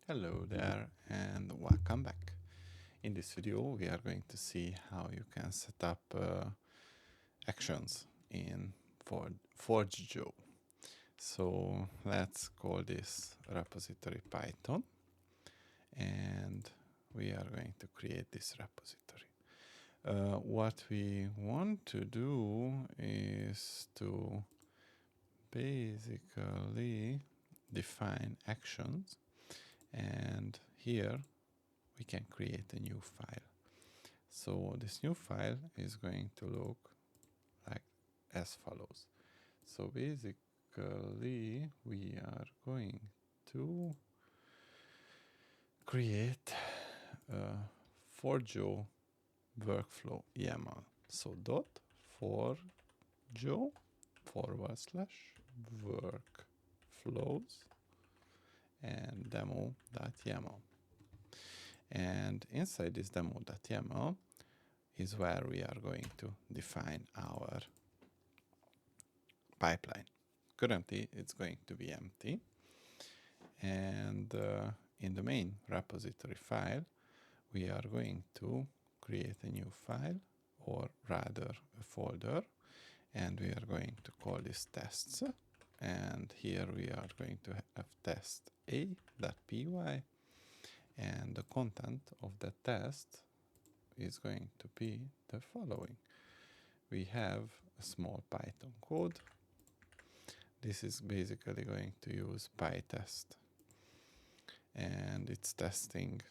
Hello there and welcome back. In this video we are going to see how you can set up actions in Forgejo. So let's call this repository Python and we are going to create this repository. What we want to do is to basically define actions, and here we can create a new file. So this new file is going to look like as follows. So basically we are going to create a Forgejo workflow YAML. So dot Forgejo /workflows and demo.yaml. And inside this demo.yaml is where we are going to define our pipeline. Currently, it's going to be empty. And in the main repository file, we are going to create a new file, or rather a folder, and we are going to call this tests. And here we are going to have test a.py, and the content of the test is going to be the following. We have a small Python code. This is basically going to use PyTest, and it's testing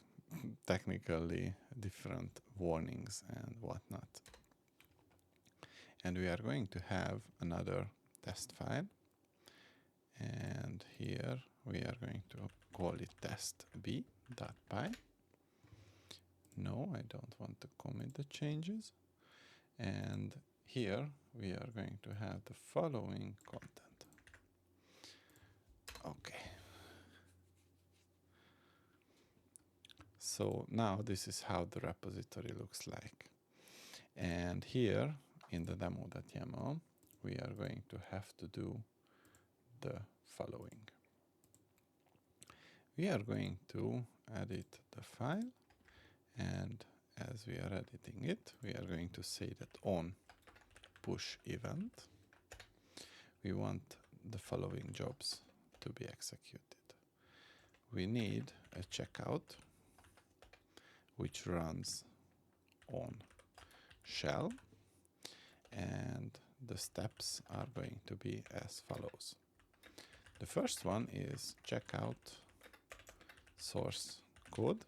technically different warnings and whatnot. And we are going to have another test file, and here we are going to call it test.b.py. No, I don't want to commit the changes. And here we are going to have the following content. Okay. So now this is how the repository looks like. And here in the demo.yaml, we are going to have to do the following. We are going to edit the file, and as we are editing it, we are going to say that on push event, we want the following jobs to be executed. We need a checkout, which runs on shell, and the steps are going to be as follows. The first one is checkout source code,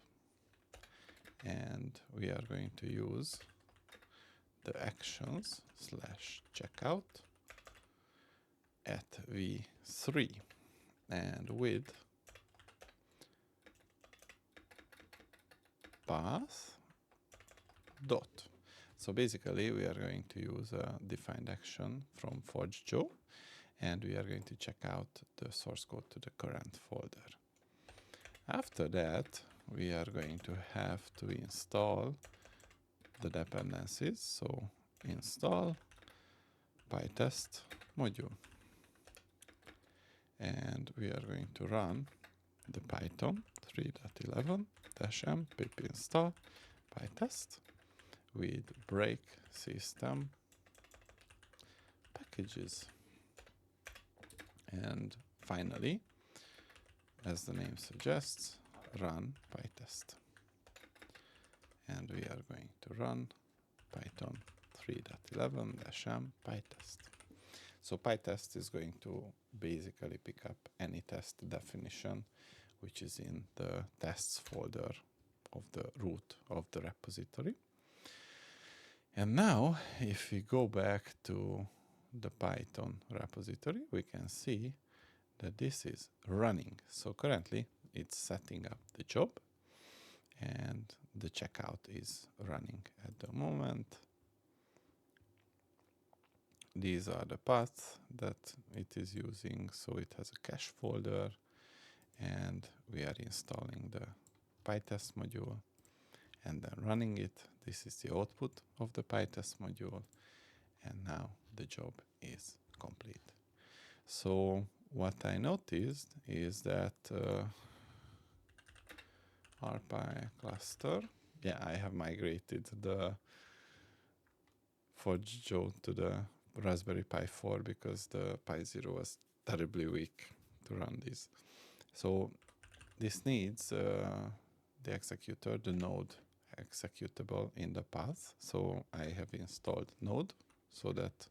and we are going to use the actions /checkout at v3 and with path dot. So basically we are going to use a defined action from Forgejo, and we are going to check out the source code to the current folder. After that, we are going to have to install the dependencies. So install PyTest module. And we are going to run the Python 3.11-m pip install PyTest with break system packages. And finally, as the name suggests, run PyTest. And we are going to run Python 3.11-m PyTest. So PyTest is going to basically pick up any test definition which is in the tests folder of the root of the repository. And now, if we go back to the Python repository, we can see that this is running. So currently it's setting up the job, and the checkout is running at the moment. These are the paths that it is using. So it has a cache folder, and we are installing the PyTest module and then running it. This is the output of the PyTest module, and now the job is complete. So what I noticed is that RPi cluster. Yeah, I have migrated the Forgejo to the Raspberry Pi 4 because the Pi 0 was terribly weak to run this. So this needs the executor, the node executable in the path. So I have installed node so that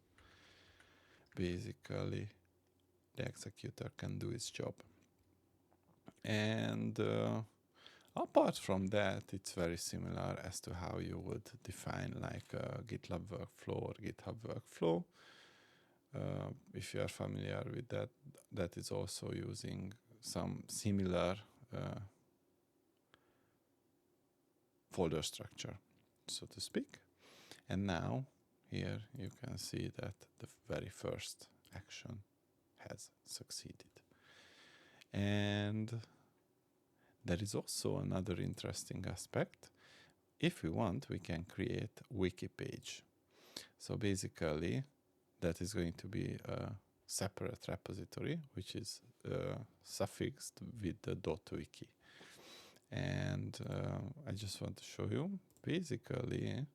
basically the executor can do its job. And apart from that, it's very similar as to how you would define like a GitLab workflow or GitHub workflow. If you are familiar with that, that is also using some similar folder structure, so to speak. And now here you can see that the very first action has succeeded. And there is also another interesting aspect. If we want, we can create a wiki page. So basically, that is going to be a separate repository, which is suffixed with the .wiki. And I just want to show you, basically,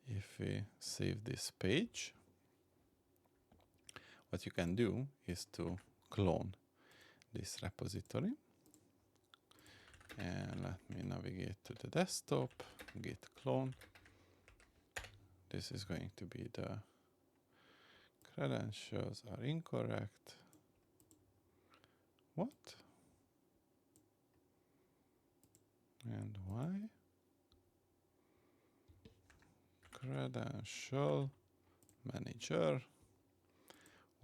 if we save this page, what you can do is to clone this repository. And let me navigate to the desktop, git clone. This is going to be the credentials are incorrect. What? And why? Credential manager,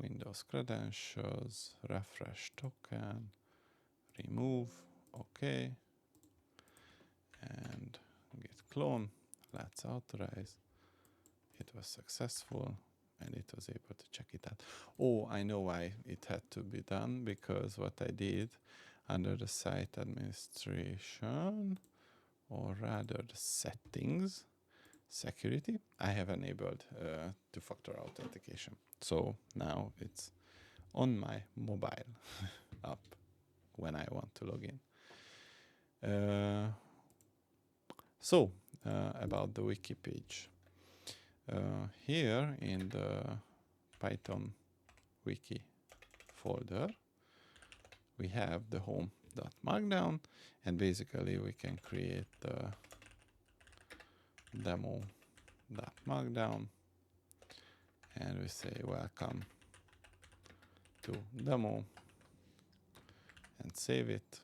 Windows credentials, refresh token, remove, okay. And git clone, let's authorize. It was successful and it was able to check it out. Oh, I know why it had to be done, because what I did under the site administration, or rather the settings, security, I have enabled two-factor authentication. So now it's on my mobile app when I want to log in. About the wiki page. Here in the Python wiki folder, we have the home.markdown, and basically we can create the demo.markdown, and we say welcome to demo and save it,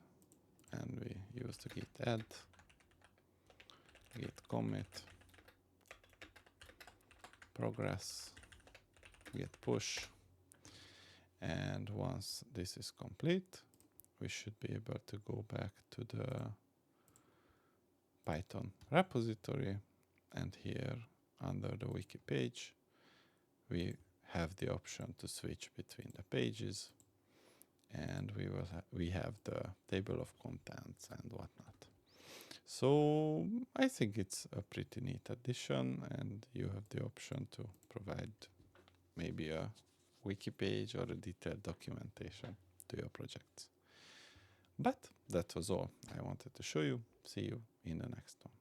and we use the git add, git commit, progress, git push, and once this is complete, we should be able to go back to the Python repository, and here under the wiki page we have the option to switch between the pages, and we have the table of contents and whatnot. So I think it's a pretty neat addition, and you have the option to provide maybe a wiki page or a detailed documentation to your projects. But that was all I wanted to show you. See you in the next one.